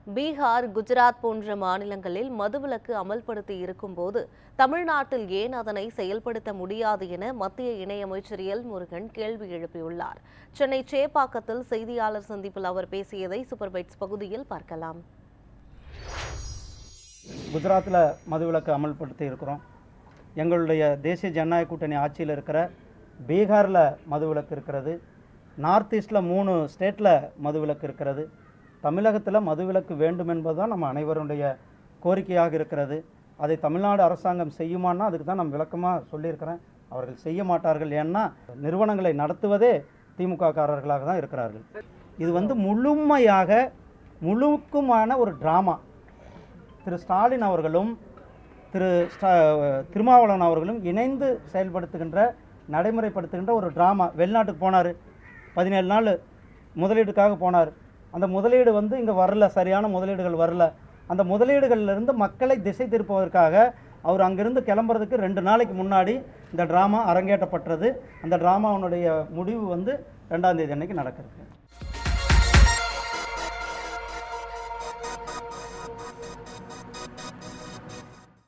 பீகார், குஜராத் போன்ற மாநிலங்களில் மதுவிலக்கு அமல்படுத்தி இருக்கும்போது தமிழ்நாட்டில் ஏன் அதனை செயல்படுத்த முடியாது என மத்திய இணையமைச்சர் எல் முருகன் கேள்வி எழுப்பியுள்ளார். சென்னை சேப்பாக்கத்தில் செய்தியாளர் சந்திப்பில் அவர் பேசியதை சூப்பர் பைட்ஸ் பகுதியில் பார்க்கலாம். குஜராத்தில் மதுவிலக்கு அமல்படுத்தி இருக்கிறோம். எங்களுடைய தேசிய ஜனநாயக கூட்டணி ஆட்சியில் இருக்கிற பீகாரில் மதுவிலக்கு இருக்கிறது. நார்த் ஈஸ்டில் 3 ஸ்டேட்டில் மதுவிலக்கு இருக்கிறது. தமிழகத்தில் மதுவிலக்கு வேண்டும் என்பதுதான் நம்ம அனைவருடைய கோரிக்கையாக இருக்கிறது. அதை தமிழ்நாடு அரசாங்கம் செய்யுமானா அதுக்கு தான் நம்ம விளக்கமாக சொல்லியிருக்கிறேன். அவர்கள் செய்ய மாட்டார்கள். ஏன்னா நிறுவனங்களை நடத்துவதே திமுககாரர்களாக தான் இருக்கிறார்கள். இது முழுக்குமான ஒரு ட்ராமா. திரு ஸ்டாலின் அவர்களும் திரு திருமாவளவன் அவர்களும் இணைந்து செயல்படுத்துகின்ற நடைமுறைப்படுத்துகின்ற ஒரு ட்ராமா. வெளிநாட்டுக்கு போனார், 17 நாள் முதலீடுக்காக போனார். அந்த முதலீடு இங்கே வரல, சரியான முதலீடுகள் வரல. அந்த முதலீடுகளிலிருந்து மக்களை திசை திருப்புவதற்காக அவர் அங்கிருந்து கிளம்புறதுக்கு 2 நாளைக்கு முன்னாடி இந்த ட்ராமா அரங்கேற்றப்பட்டது. அந்த ட்ராமாவுடைய முடிவு 2ஆம் தேதி அன்னைக்கு நடக்கிறது.